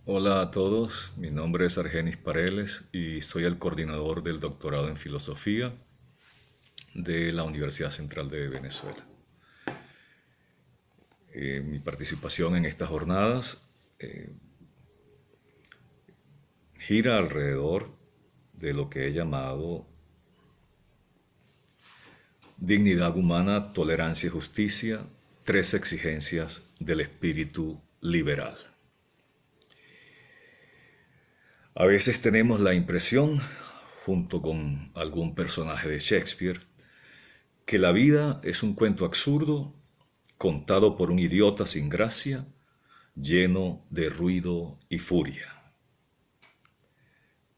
Hola a todos, mi nombre es Argenis Pareles y soy el coordinador del doctorado en filosofía de la Universidad Central de Venezuela. Mi participación en estas jornadas gira alrededor de lo que he llamado dignidad humana, tolerancia y justicia, tres exigencias del espíritu liberal. A veces tenemos la impresión, junto con algún personaje de Shakespeare, que la vida es un cuento absurdo contado por un idiota sin gracia, lleno de ruido y furia.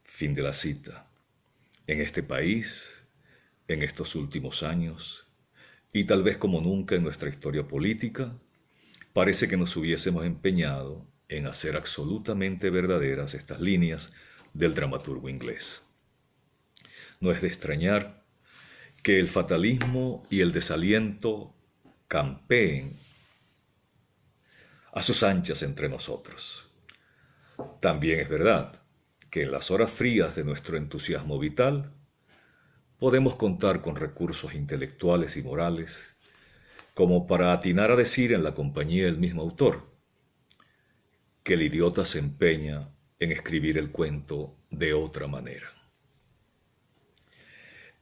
Fin de la cita. En este país, en estos últimos años, y tal vez como nunca en nuestra historia política, parece que nos hubiésemos empeñado en hacer absolutamente verdaderas estas líneas del dramaturgo inglés. No es de extrañar que el fatalismo y el desaliento campeen a sus anchas entre nosotros. También es verdad que en las horas frías de nuestro entusiasmo vital podemos contar con recursos intelectuales y morales como para atinar a decir en la compañía del mismo autor que el idiota se empeña en escribir el cuento de otra manera.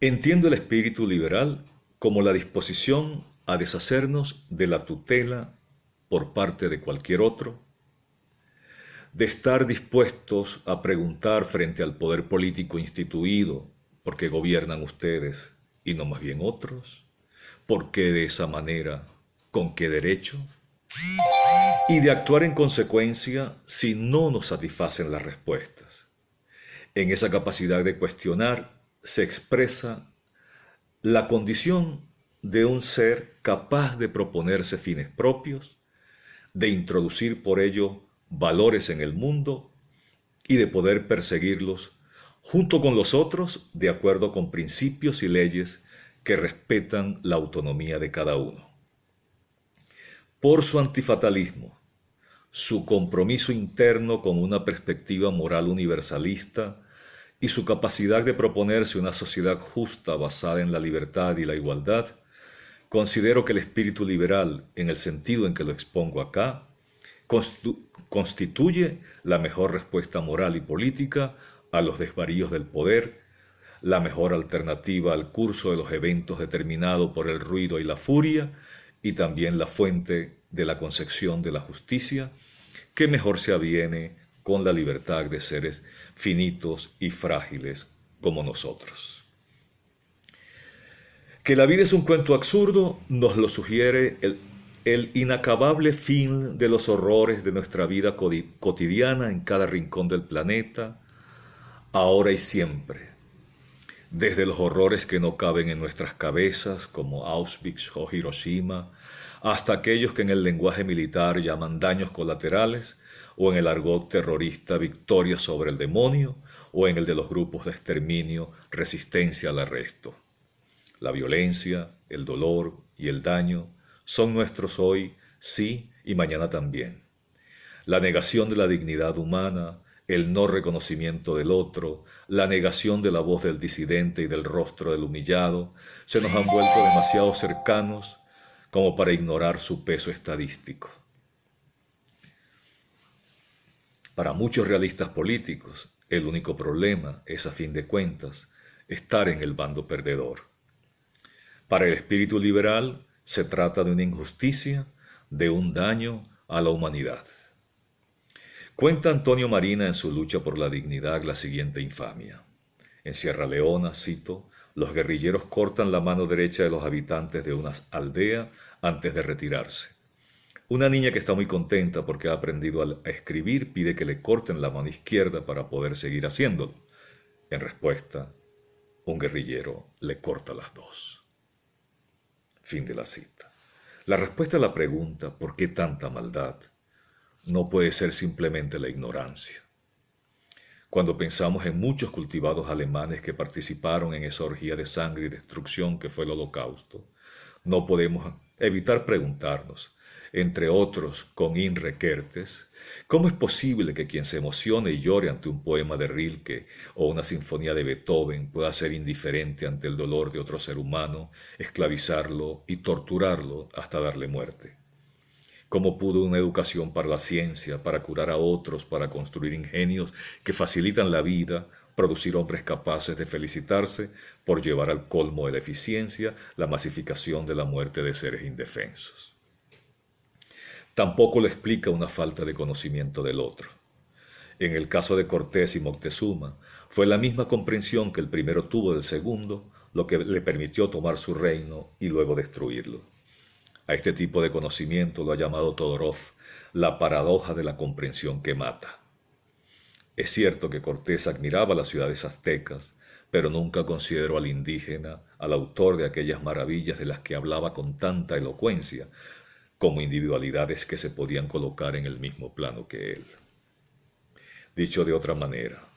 Entiendo el espíritu liberal como la disposición a deshacernos de la tutela por parte de cualquier otro, de estar dispuestos a preguntar frente al poder político instituido por qué gobiernan ustedes y no más bien otros, por qué de esa manera, con qué derecho, y de actuar en consecuencia si no nos satisfacen las respuestas. En esa capacidad de cuestionar se expresa la condición de un ser capaz de proponerse fines propios, de introducir por ello valores en el mundo y de poder perseguirlos junto con los otros de acuerdo con principios y leyes que respetan la autonomía de cada uno. Por su antifatalismo, su compromiso interno con una perspectiva moral universalista y su capacidad de proponerse una sociedad justa basada en la libertad y la igualdad, considero que el espíritu liberal, en el sentido en que lo expongo acá, constituye la mejor respuesta moral y política a los desvaríos del poder, la mejor alternativa al curso de los eventos determinado por el ruido y la furia, y también la fuente de la concepción de la justicia, que mejor se aviene con la libertad de seres finitos y frágiles como nosotros. Que la vida es un cuento absurdo nos lo sugiere el inacabable fin de los horrores de nuestra vida cotidiana en cada rincón del planeta, ahora y siempre. Desde los horrores que no caben en nuestras cabezas, como Auschwitz o Hiroshima, hasta aquellos que en el lenguaje militar llaman daños colaterales, o en el argot terrorista victoria sobre el demonio, o en el de los grupos de exterminio resistencia al arresto. La violencia, el dolor y el daño son nuestros hoy, sí, y mañana también. La negación de la dignidad humana, el no reconocimiento del otro, la negación de la voz del disidente y del rostro del humillado, se nos han vuelto demasiado cercanos como para ignorar su peso estadístico. Para muchos realistas políticos, el único problema es, a fin de cuentas, estar en el bando perdedor. Para el espíritu liberal, se trata de una injusticia, de un daño a la humanidad. Cuenta Antonio Marina en su lucha por la dignidad la siguiente infamia. En Sierra Leona, cito, los guerrilleros cortan la mano derecha de los habitantes de una aldea antes de retirarse. Una niña que está muy contenta porque ha aprendido a escribir pide que le corten la mano izquierda para poder seguir haciéndolo. En respuesta, un guerrillero le corta las dos. Fin de la cita. La respuesta a la pregunta ¿por qué tanta maldad? No puede ser simplemente la ignorancia. Cuando pensamos en muchos cultivados alemanes que participaron en esa orgía de sangre y destrucción que fue el Holocausto, no podemos evitar preguntarnos, entre otros con Imre Kertész, ¿cómo es posible que quien se emocione y llore ante un poema de Rilke o una sinfonía de Beethoven pueda ser indiferente ante el dolor de otro ser humano, esclavizarlo y torturarlo hasta darle muerte? ¿Cómo pudo una educación para la ciencia, para curar a otros, para construir ingenios que facilitan la vida, producir hombres capaces de felicitarse por llevar al colmo de la eficiencia la masificación de la muerte de seres indefensos? Tampoco lo explica una falta de conocimiento del otro. En el caso de Cortés y Moctezuma, fue la misma comprensión que el primero tuvo del segundo lo que le permitió tomar su reino y luego destruirlo. A este tipo de conocimiento lo ha llamado Todorov la paradoja de la comprensión que mata. Es cierto que Cortés admiraba las ciudades aztecas, pero nunca consideró al indígena, al autor de aquellas maravillas de las que hablaba con tanta elocuencia, como individualidades que se podían colocar en el mismo plano que él. Dicho de otra manera,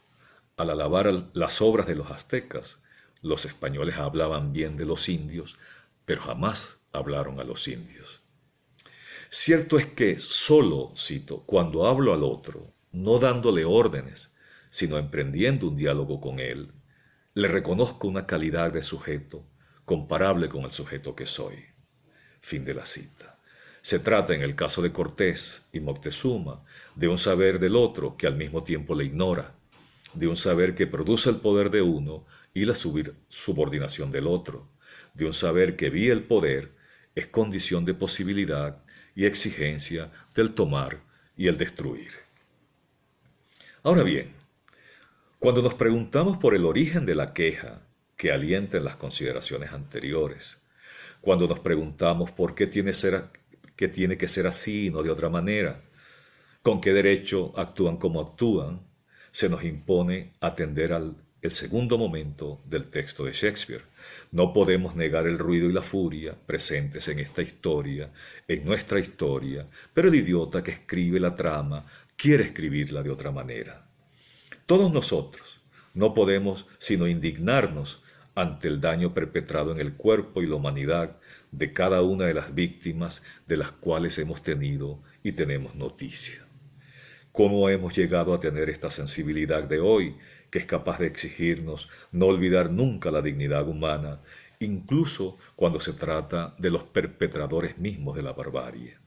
al alabar las obras de los aztecas, los españoles hablaban bien de los indios, pero jamás hablaron a los indios. Cierto es que solo, cito, cuando hablo al otro, no dándole órdenes, sino emprendiendo un diálogo con él, le reconozco una calidad de sujeto comparable con el sujeto que soy. Fin de la cita. Se trata, en el caso de Cortés y Moctezuma, de un saber del otro que al mismo tiempo le ignora, de un saber que produce el poder de uno y la subordinación del otro, de un saber que vía el poder es condición de posibilidad y exigencia del tomar y el destruir. Ahora bien, cuando nos preguntamos por el origen de la queja que alienta en las consideraciones anteriores, cuando nos preguntamos por qué tiene que ser así y no de otra manera, con qué derecho actúan como actúan, se nos impone atender el segundo momento del texto de Shakespeare. No podemos negar el ruido y la furia presentes en esta historia, en nuestra historia, pero el idiota que escribe la trama quiere escribirla de otra manera. Todos nosotros no podemos sino indignarnos ante el daño perpetrado en el cuerpo y la humanidad de cada una de las víctimas de las cuales hemos tenido y tenemos noticia. ¿Cómo hemos llegado a tener esta sensibilidad de hoy que es capaz de exigirnos no olvidar nunca la dignidad humana, incluso cuando se trata de los perpetradores mismos de la barbarie?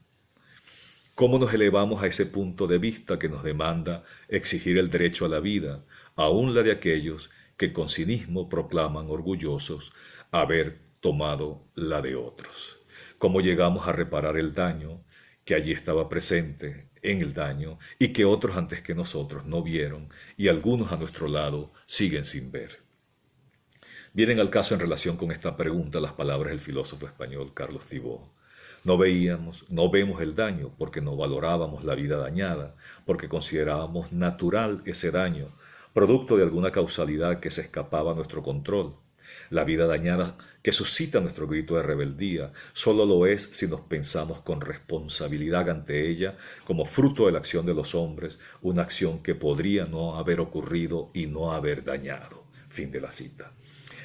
¿Cómo nos elevamos a ese punto de vista que nos demanda exigir el derecho a la vida, aun la de aquellos que con cinismo proclaman orgullosos haber tomado la de otros? ¿Cómo llegamos a reparar el daño que allí estaba presente en el daño y que otros antes que nosotros no vieron y algunos a nuestro lado siguen sin ver? Vienen al caso en relación con esta pregunta las palabras del filósofo español Carlos Cibó. No vemos el daño porque no valorábamos la vida dañada, porque considerábamos natural ese daño, producto de alguna causalidad que se escapaba a nuestro control. La vida dañada que suscita nuestro grito de rebeldía solo lo es si nos pensamos con responsabilidad ante ella como fruto de la acción de los hombres, una acción que podría no haber ocurrido y no haber dañado. Fin de la cita.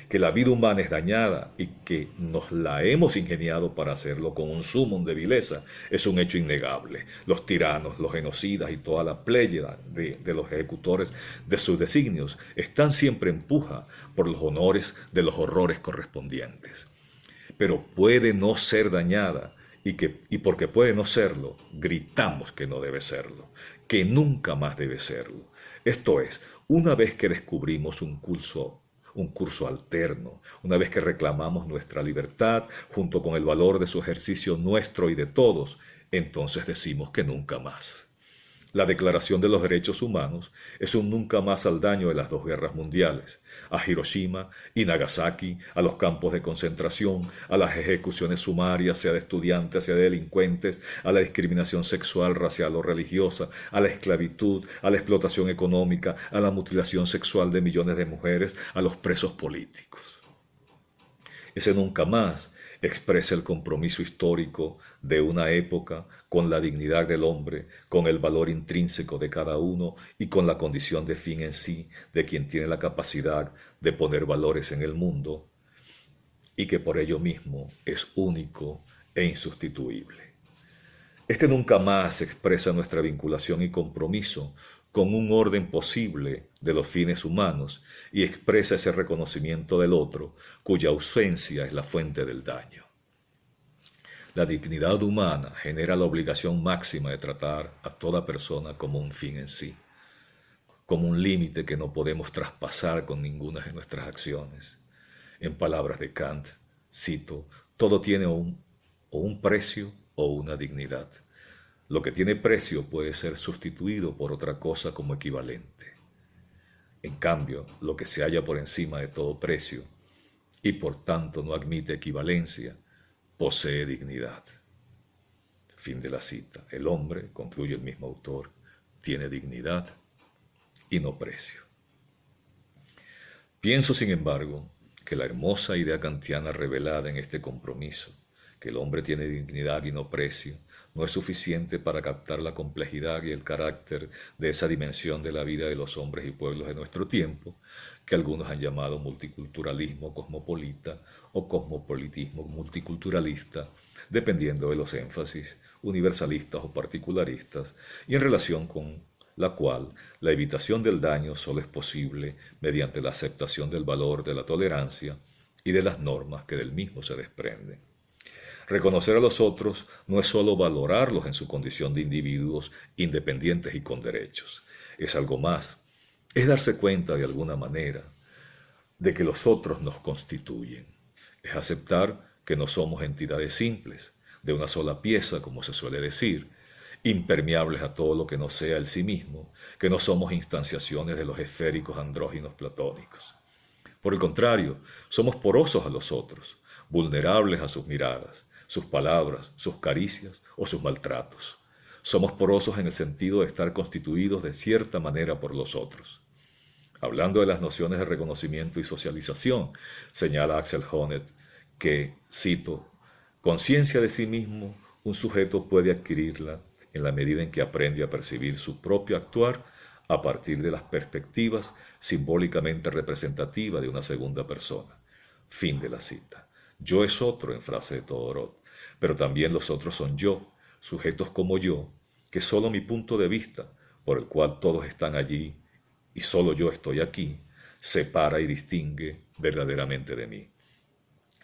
Que la vida humana es dañada y que nos la hemos ingeniado para hacerlo con un sumum de vileza es un hecho innegable. Los tiranos, los genocidas y toda la pléyada de los ejecutores de sus designios están siempre en puja por los honores de los horrores correspondientes. Pero puede no ser dañada y porque puede no serlo, gritamos que no debe serlo, que nunca más debe serlo. Esto es, una vez que descubrimos un curso alterno, una vez que reclamamos nuestra libertad junto con el valor de su ejercicio nuestro y de todos, entonces decimos que nunca más. La Declaración de los Derechos Humanos es un nunca más al daño de las dos guerras mundiales, a Hiroshima y Nagasaki, a los campos de concentración, a las ejecuciones sumarias, sea de estudiantes, sea de delincuentes, a la discriminación sexual, racial o religiosa, a la esclavitud, a la explotación económica, a la mutilación sexual de millones de mujeres, a los presos políticos. Ese nunca más expresa el compromiso histórico de una época con la dignidad del hombre, con el valor intrínseco de cada uno y con la condición de fin en sí de quien tiene la capacidad de poner valores en el mundo y que por ello mismo es único e insustituible. Este nunca más expresa nuestra vinculación y compromiso con un orden posible de los fines humanos y expresa ese reconocimiento del otro cuya ausencia es la fuente del daño. La dignidad humana genera la obligación máxima de tratar a toda persona como un fin en sí, como un límite que no podemos traspasar con ninguna de nuestras acciones. En palabras de Kant, cito, todo tiene un precio o una dignidad. Lo que tiene precio puede ser sustituido por otra cosa como equivalente. En cambio, lo que se halla por encima de todo precio y por tanto no admite equivalencia, posee dignidad. Fin de la cita. El hombre, concluye el mismo autor, tiene dignidad y no precio. Pienso, sin embargo, que la hermosa idea kantiana revelada en este compromiso, que el hombre tiene dignidad y no precio, no es suficiente para captar la complejidad y el carácter de esa dimensión de la vida de los hombres y pueblos de nuestro tiempo, que algunos han llamado multiculturalismo cosmopolita o cosmopolitismo multiculturalista, dependiendo de los énfasis universalistas o particularistas, y en relación con la cual la evitación del daño solo es posible mediante la aceptación del valor de la tolerancia y de las normas que del mismo se desprenden. Reconocer a los otros no es solo valorarlos en su condición de individuos independientes y con derechos, es algo más, es darse cuenta de alguna manera de que los otros nos constituyen, es aceptar que no somos entidades simples, de una sola pieza, como se suele decir, impermeables a todo lo que no sea el sí mismo, que no somos instanciaciones de los esféricos andróginos platónicos. Por el contrario, somos porosos a los otros, vulnerables a sus miradas, sus palabras, sus caricias o sus maltratos. Somos porosos en el sentido de estar constituidos de cierta manera por los otros. Hablando de las nociones de reconocimiento y socialización, señala Axel Honneth que, cito, conciencia de sí mismo, un sujeto puede adquirirla en la medida en que aprende a percibir su propio actuar a partir de las perspectivas simbólicamente representativas de una segunda persona. Fin de la cita. Yo es otro en frase de Todorov, pero también los otros son yo, sujetos como yo, que solo mi punto de vista, por el cual todos están allí y solo yo estoy aquí, separa y distingue verdaderamente de mí.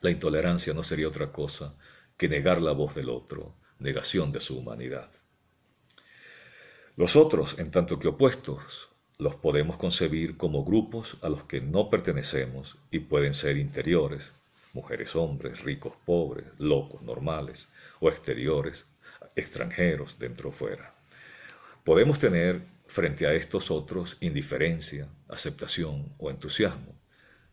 La intolerancia no sería otra cosa que negar la voz del otro, negación de su humanidad. Los otros, en tanto que opuestos, los podemos concebir como grupos a los que no pertenecemos y pueden ser interiores, mujeres, hombres, ricos, pobres, locos, normales, o exteriores, extranjeros, dentro o fuera. Podemos tener frente a estos otros indiferencia, aceptación o entusiasmo,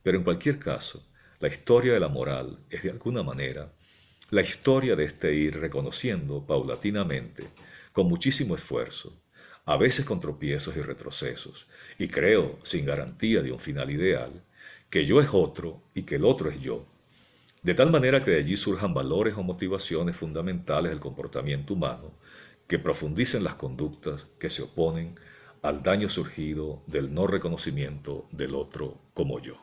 pero en cualquier caso, la historia de la moral es de alguna manera la historia de este ir reconociendo paulatinamente, con muchísimo esfuerzo, a veces con tropiezos y retrocesos, y creo sin garantía de un final ideal, que yo es otro y que el otro es yo, de tal manera que de allí surjan valores o motivaciones fundamentales del comportamiento humano que profundicen las conductas que se oponen al daño surgido del no reconocimiento del otro como yo.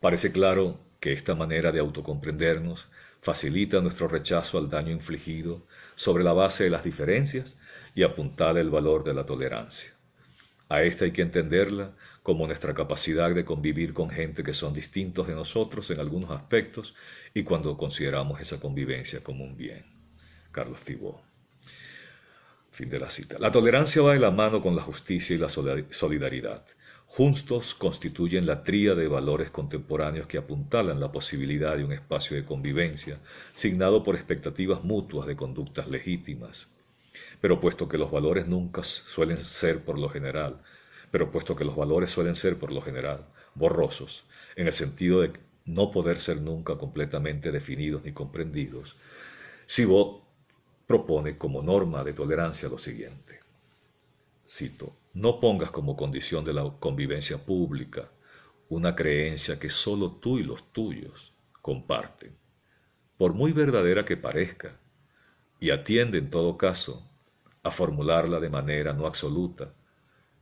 Parece claro que esta manera de autocomprendernos facilita nuestro rechazo al daño infligido sobre la base de las diferencias y apuntar el valor de la tolerancia. A esta hay que entenderla como nuestra capacidad de convivir con gente que son distintos de nosotros en algunos aspectos y cuando consideramos esa convivencia como un bien. Carlos Thibault. Fin de la cita. La tolerancia va de la mano con la justicia y la solidaridad. Juntos constituyen la tríada de valores contemporáneos que apuntalan la posibilidad de un espacio de convivencia signado por expectativas mutuas de conductas legítimas. Pero puesto que los valores nunca suelen ser por lo general, pero puesto que los valores suelen ser por lo general borrosos, en el sentido de no poder ser nunca completamente definidos ni comprendidos, Cibot propone como norma de tolerancia lo siguiente. Cito, no pongas como condición de la convivencia pública una creencia que solo tú y los tuyos comparten, por muy verdadera que parezca, y atiende en todo caso a formularla de manera no absoluta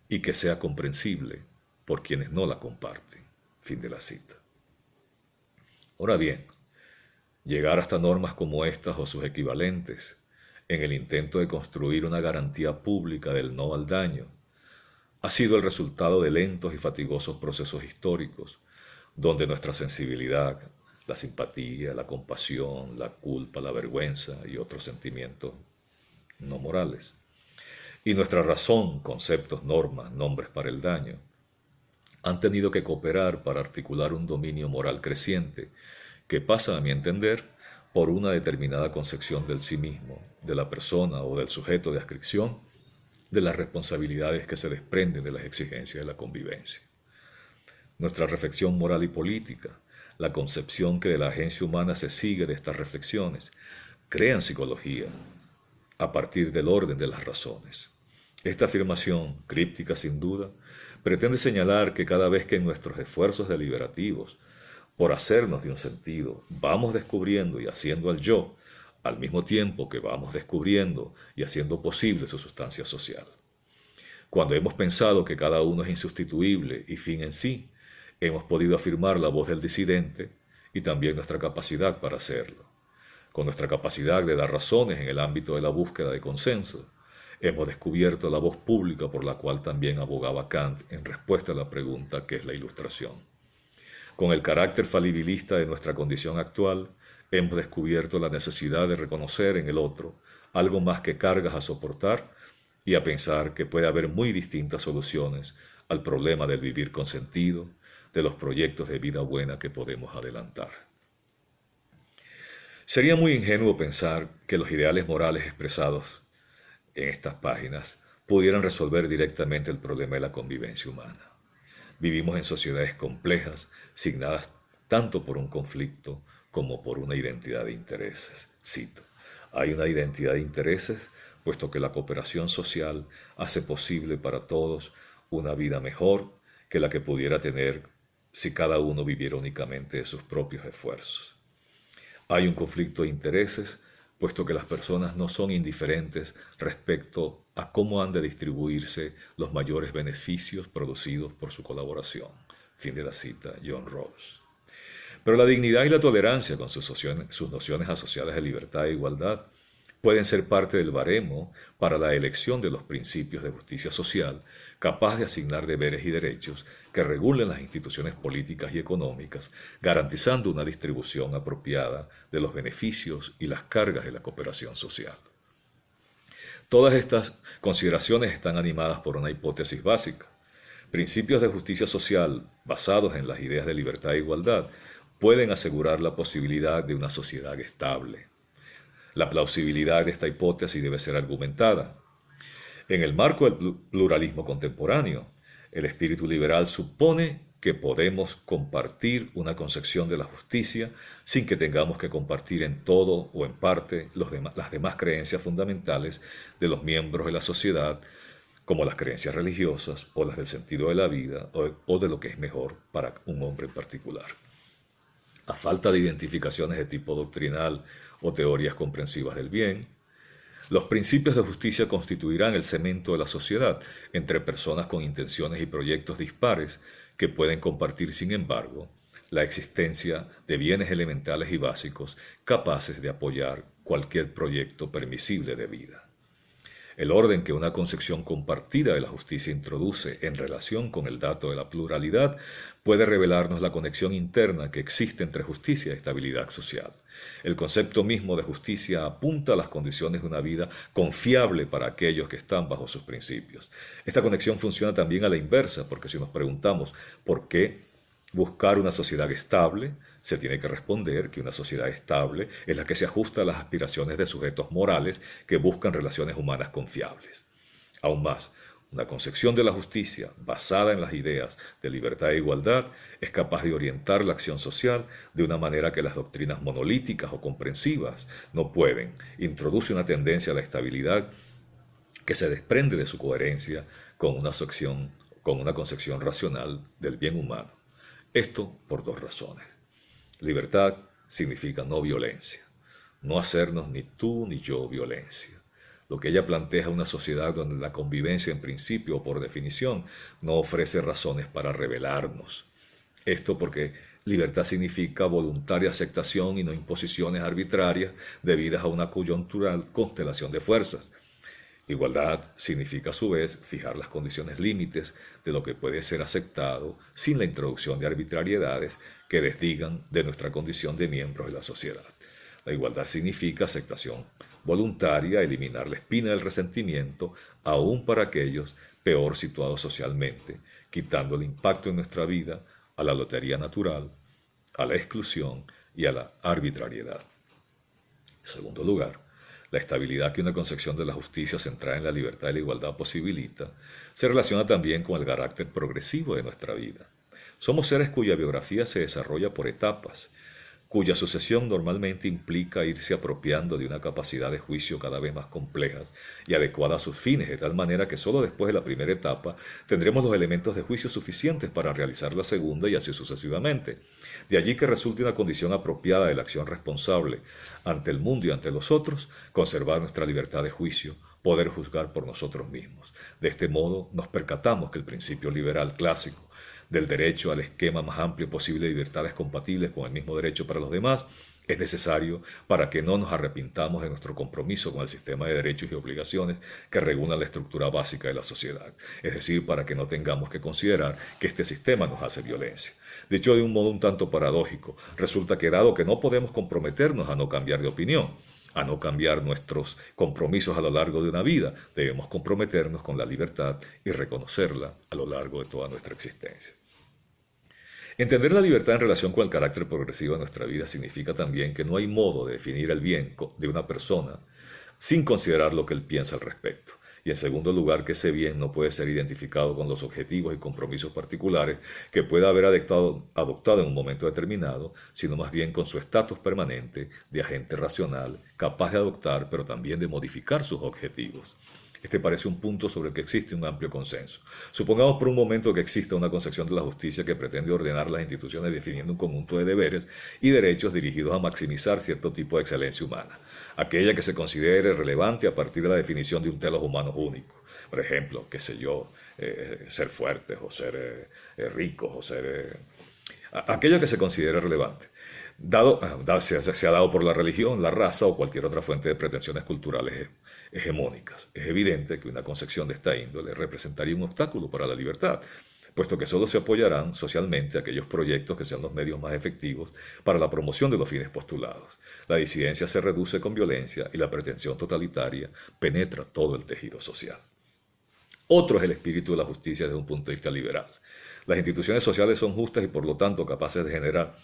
y que sea comprensible por quienes no la comparten. Fin de la cita. Ahora bien, llegar hasta normas como estas o sus equivalentes en el intento de construir una garantía pública del no al daño ha sido el resultado de lentos y fatigosos procesos históricos donde nuestra sensibilidad, la simpatía, la compasión, la culpa, la vergüenza y otros sentimientos no morales, y nuestra razón, conceptos, normas, nombres para el daño, han tenido que cooperar para articular un dominio moral creciente que pasa, a mi entender, por una determinada concepción del sí mismo, de la persona o del sujeto de adscripción, de las responsabilidades que se desprenden de las exigencias de la convivencia. Nuestra reflexión moral y política, la concepción que de la agencia humana se sigue de estas reflexiones, crean psicología a partir del orden de las razones. Esta afirmación, críptica sin duda, pretende señalar que cada vez que en nuestros esfuerzos deliberativos por hacernos de un sentido vamos descubriendo y haciendo al yo, al mismo tiempo que vamos descubriendo y haciendo posible su sustancia social. Cuando hemos pensado que cada uno es insustituible y fin en sí, hemos podido afirmar la voz del disidente y también nuestra capacidad para hacerlo. Con nuestra capacidad de dar razones en el ámbito de la búsqueda de consenso, hemos descubierto la voz pública por la cual también abogaba Kant en respuesta a la pregunta ¿qué es la ilustración? Con el carácter falibilista de nuestra condición actual, hemos descubierto la necesidad de reconocer en el otro algo más que cargas a soportar y a pensar que puede haber muy distintas soluciones al problema del vivir con sentido, de los proyectos de vida buena que podemos adelantar. Sería muy ingenuo pensar que los ideales morales expresados en estas páginas pudieran resolver directamente el problema de la convivencia humana. Vivimos en sociedades complejas, signadas tanto por un conflicto como por una identidad de intereses. Cito, hay una identidad de intereses, puesto que la cooperación social hace posible para todos una vida mejor que la que pudiera tener si cada uno viviera únicamente de sus propios esfuerzos. Hay un conflicto de intereses, puesto que las personas no son indiferentes respecto a cómo han de distribuirse los mayores beneficios producidos por su colaboración. Fin de la cita, John Rawls. Pero la dignidad y la tolerancia, con sus nociones asociadas de libertad e igualdad, pueden ser parte del baremo para la elección de los principios de justicia social, capaz de asignar deberes y derechos que regulen las instituciones políticas y económicas, garantizando una distribución apropiada de los beneficios y las cargas de la cooperación social. Todas estas consideraciones están animadas por una hipótesis básica. Principios de justicia social basados en las ideas de libertad e igualdad pueden asegurar la posibilidad de una sociedad estable. La plausibilidad de esta hipótesis debe ser argumentada. En el marco del pluralismo contemporáneo, el espíritu liberal supone que podemos compartir una concepción de la justicia sin que tengamos que compartir en todo o en parte las demás creencias fundamentales de los miembros de la sociedad, como las creencias religiosas o las del sentido de la vida o de lo que es mejor para un hombre en particular. A falta de identificaciones de tipo doctrinal o teorías comprensivas del bien, los principios de justicia constituirán el cemento de la sociedad entre personas con intenciones y proyectos dispares que pueden compartir, sin embargo, la existencia de bienes elementales y básicos capaces de apoyar cualquier proyecto permisible de vida. El orden que una concepción compartida de la justicia introduce en relación con el dato de la pluralidad puede revelarnos la conexión interna que existe entre justicia y estabilidad social. El concepto mismo de justicia apunta a las condiciones de una vida confiable para aquellos que están bajo sus principios. Esta conexión funciona también a la inversa, porque si nos preguntamos por qué buscar una sociedad estable, se tiene que responder que una sociedad estable es la que se ajusta a las aspiraciones de sujetos morales que buscan relaciones humanas confiables. Aún más, una concepción de la justicia basada en las ideas de libertad e igualdad es capaz de orientar la acción social de una manera que las doctrinas monolíticas o comprensivas no pueden. Introduce una tendencia a la estabilidad que se desprende de su coherencia con una concepción racional del bien humano. Esto por dos razones. Libertad significa no violencia, no hacernos ni tú ni yo violencia. Lo que ella plantea es una sociedad donde la convivencia en principio o por definición no ofrece razones para rebelarnos. Esto porque libertad significa voluntaria aceptación y no imposiciones arbitrarias debidas a una coyuntural constelación de fuerzas. Igualdad significa a su vez fijar las condiciones límites de lo que puede ser aceptado sin la introducción de arbitrariedades que desdigan de nuestra condición de miembros de la sociedad. La igualdad significa aceptación voluntaria, eliminar la espina del resentimiento, aún para aquellos peor situados socialmente, quitando el impacto en nuestra vida a la lotería natural, a la exclusión y a la arbitrariedad. En segundo lugar, la estabilidad que una concepción de la justicia centrada en la libertad y la igualdad posibilita se relaciona también con el carácter progresivo de nuestra vida. Somos seres cuya biografía se desarrolla por etapas, cuya sucesión normalmente implica irse apropiando de una capacidad de juicio cada vez más compleja y adecuada a sus fines, de tal manera que solo después de la primera etapa tendremos los elementos de juicio suficientes para realizar la segunda y así sucesivamente. De allí que resulte una condición apropiada de la acción responsable ante el mundo y ante los otros, conservar nuestra libertad de juicio, poder juzgar por nosotros mismos. De este modo nos percatamos que el principio liberal clásico del derecho al esquema más amplio posible de libertades compatibles con el mismo derecho para los demás, es necesario para que no nos arrepintamos de nuestro compromiso con el sistema de derechos y obligaciones que regula la estructura básica de la sociedad, es decir, para que no tengamos que considerar que este sistema nos hace violencia. Dicho de un modo un tanto paradójico, resulta que dado que no podemos comprometernos a no cambiar de opinión, a no cambiar nuestros compromisos a lo largo de una vida, debemos comprometernos con la libertad y reconocerla a lo largo de toda nuestra existencia. Entender la libertad en relación con el carácter progresivo de nuestra vida significa también que no hay modo de definir el bien de una persona sin considerar lo que él piensa al respecto. Y en segundo lugar, que ese bien no puede ser identificado con los objetivos y compromisos particulares que pueda haber adoptado en un momento determinado, sino más bien con su estatus permanente de agente racional, capaz de adoptar, pero también de modificar sus objetivos. Este parece un punto sobre el que existe un amplio consenso. Supongamos por un momento que exista una concepción de la justicia que pretende ordenar las instituciones definiendo un conjunto de deberes y derechos dirigidos a maximizar cierto tipo de excelencia humana, aquella que se considere relevante a partir de la definición de un telos humanos único. Por ejemplo, qué sé yo, ser fuertes o ser ricos o ser... aquello que se considere relevante. Se ha dado por la religión, la raza o cualquier otra fuente de pretensiones culturales hegemónicas. Es evidente que una concepción de esta índole representaría un obstáculo para la libertad, puesto que solo se apoyarán socialmente aquellos proyectos que sean los medios más efectivos para la promoción de los fines postulados. La disidencia se reduce con violencia y la pretensión totalitaria penetra todo el tejido social. Otro es el espíritu de la justicia desde un punto de vista liberal. Las instituciones sociales son justas y por lo tanto capaces de generar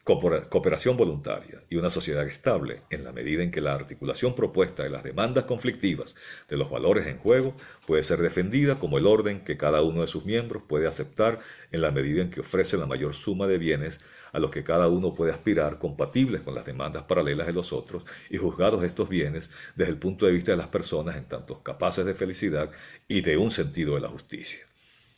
cooperación voluntaria y una sociedad estable en la medida en que la articulación propuesta de las demandas conflictivas de los valores en juego puede ser defendida como el orden que cada uno de sus miembros puede aceptar en la medida en que ofrece la mayor suma de bienes a los que cada uno puede aspirar compatibles con las demandas paralelas de los otros y juzgados estos bienes desde el punto de vista de las personas en tanto capaces de felicidad y de un sentido de la justicia.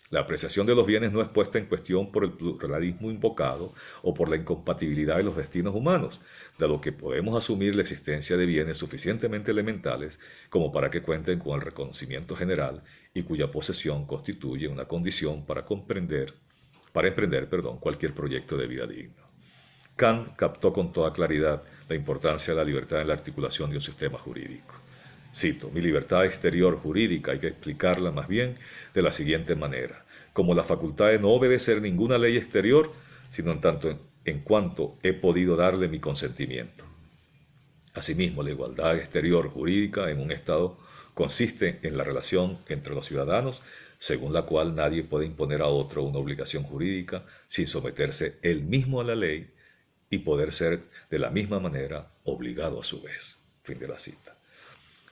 La apreciación de los bienes no es puesta en cuestión por el pluralismo invocado o por la incompatibilidad de los destinos humanos, dado que podemos asumir la existencia de bienes suficientemente elementales como para que cuenten con el reconocimiento general y cuya posesión constituye una condición para emprender cualquier proyecto de vida digno. Kant captó con toda claridad la importancia de la libertad en la articulación de un sistema jurídico. Cito, mi libertad exterior jurídica hay que explicarla más bien de la siguiente manera, como la facultad de no obedecer ninguna ley exterior, sino en cuanto he podido darle mi consentimiento. Asimismo, la igualdad exterior jurídica en un Estado consiste en la relación entre los ciudadanos según la cual nadie puede imponer a otro una obligación jurídica sin someterse él mismo a la ley y poder ser de la misma manera obligado a su vez. Fin de la cita.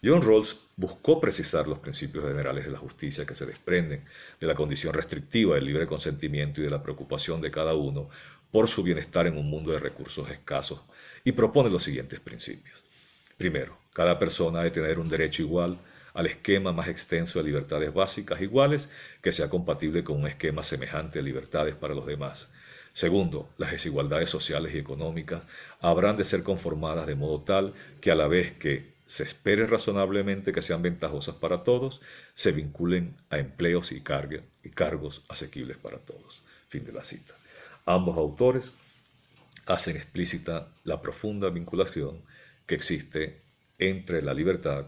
John Rawls buscó precisar los principios generales de la justicia que se desprenden de la condición restrictiva del libre consentimiento y de la preocupación de cada uno por su bienestar en un mundo de recursos escasos y propone los siguientes principios. Primero, cada persona debe tener un derecho igual al esquema más extenso de libertades básicas iguales que sea compatible con un esquema semejante de libertades para los demás. Segundo, las desigualdades sociales y económicas habrán de ser conformadas de modo tal que a la vez que se espere razonablemente que sean ventajosas para todos, se vinculen a empleos y cargos asequibles para todos. Fin de la cita. Ambos autores hacen explícita la profunda vinculación que existe entre la libertad,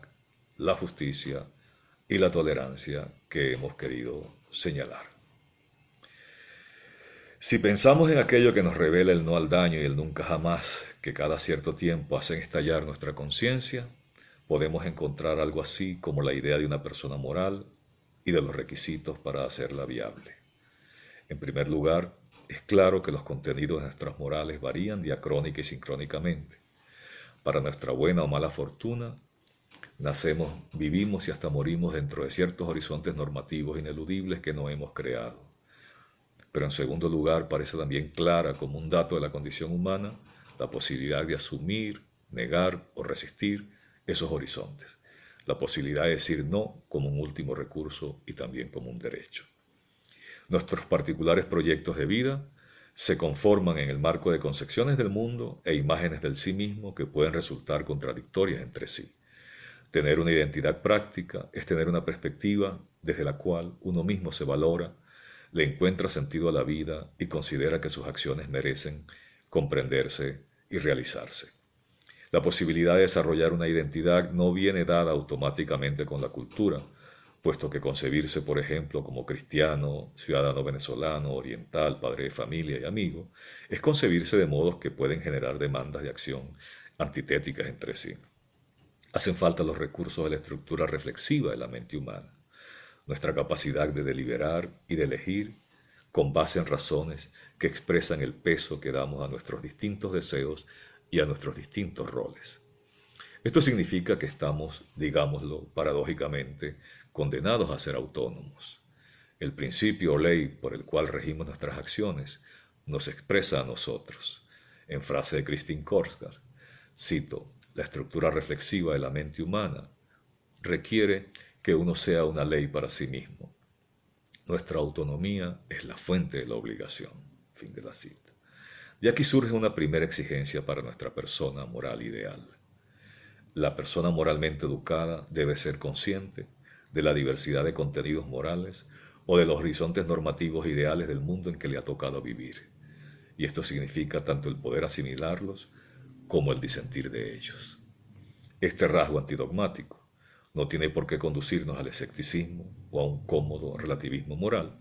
la justicia y la tolerancia que hemos querido señalar. Si pensamos en aquello que nos revela el no al daño y el nunca jamás, que cada cierto tiempo hacen estallar nuestra conciencia, podemos encontrar algo así como la idea de una persona moral y de los requisitos para hacerla viable. En primer lugar, es claro que los contenidos de nuestras morales varían diacrónica y sincrónicamente. Para nuestra buena o mala fortuna, nacemos, vivimos y hasta morimos dentro de ciertos horizontes normativos ineludibles que no hemos creado. Pero en segundo lugar, parece también clara como un dato de la condición humana la posibilidad de asumir, negar o resistir esos horizontes, la posibilidad de decir no como un último recurso y también como un derecho. Nuestros particulares proyectos de vida se conforman en el marco de concepciones del mundo e imágenes del sí mismo que pueden resultar contradictorias entre sí. Tener una identidad práctica es tener una perspectiva desde la cual uno mismo se valora, le encuentra sentido a la vida y considera que sus acciones merecen comprenderse y realizarse. La posibilidad de desarrollar una identidad no viene dada automáticamente con la cultura, puesto que concebirse, por ejemplo, como cristiano, ciudadano venezolano, oriental, padre de familia y amigo, es concebirse de modos que pueden generar demandas de acción antitéticas entre sí. Hacen falta los recursos de la estructura reflexiva de la mente humana, nuestra capacidad de deliberar y de elegir con base en razones que expresan el peso que damos a nuestros distintos deseos y a nuestros distintos roles. Esto significa que estamos, digámoslo paradójicamente, condenados a ser autónomos. El principio o ley por el cual regimos nuestras acciones nos expresa a nosotros. En frase de Christine Korsgaard, cito, la estructura reflexiva de la mente humana requiere que uno sea una ley para sí mismo. Nuestra autonomía es la fuente de la obligación. Fin de la cita. De aquí surge una primera exigencia para nuestra persona moral ideal. La persona moralmente educada debe ser consciente de la diversidad de contenidos morales o de los horizontes normativos ideales del mundo en que le ha tocado vivir. Y esto significa tanto el poder asimilarlos como el disentir de ellos. Este rasgo antidogmático no tiene por qué conducirnos al escepticismo o a un cómodo relativismo moral,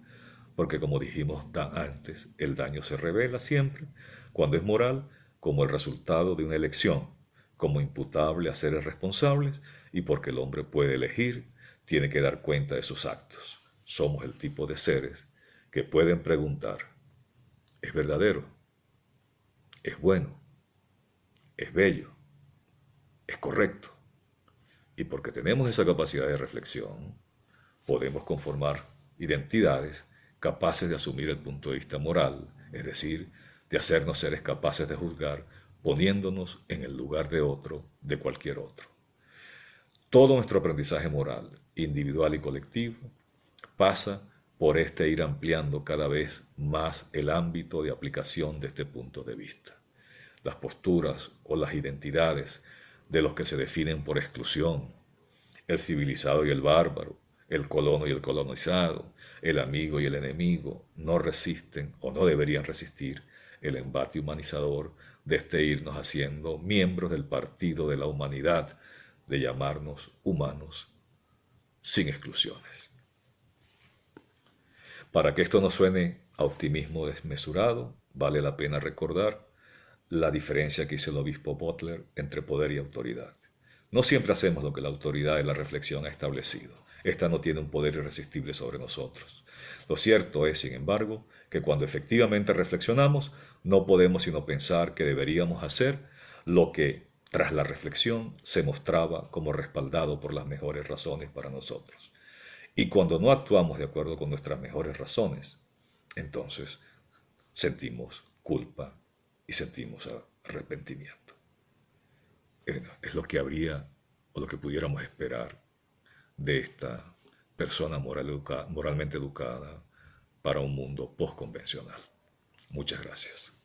porque como dijimos antes, el daño se revela siempre, cuando es moral, como el resultado de una elección, como imputable a seres responsables, y porque el hombre puede elegir, tiene que dar cuenta de sus actos. Somos el tipo de seres que pueden preguntar, ¿es verdadero? ¿Es bueno? ¿Es bello? ¿Es correcto? Y porque tenemos esa capacidad de reflexión, podemos conformar identidades capaces de asumir el punto de vista moral, es decir, de hacernos seres capaces de juzgar poniéndonos en el lugar de otro, de cualquier otro. Todo nuestro aprendizaje moral, individual y colectivo, pasa por este ir ampliando cada vez más el ámbito de aplicación de este punto de vista. Las posturas o las identidades de los que se definen por exclusión, el civilizado y el bárbaro, el colono y el colonizado, el amigo y el enemigo, no resisten o no deberían resistir el embate humanizador de este irnos haciendo miembros del partido de la humanidad, de llamarnos humanos sin exclusiones. Para que esto no suene a optimismo desmesurado, vale la pena recordar la diferencia que hizo el obispo Butler entre poder y autoridad. No siempre hacemos lo que la autoridad de la reflexión ha establecido. esta no tiene un poder irresistible sobre nosotros. Lo cierto es, sin embargo, que cuando efectivamente reflexionamos, no podemos sino pensar que deberíamos hacer lo que, tras la reflexión, se mostraba como respaldado por las mejores razones para nosotros. Y cuando no actuamos de acuerdo con nuestras mejores razones, entonces sentimos culpa y sentimos arrepentimiento. Es lo que habría o lo que pudiéramos esperar de esta persona moralmente educada para un mundo postconvencional. Muchas gracias.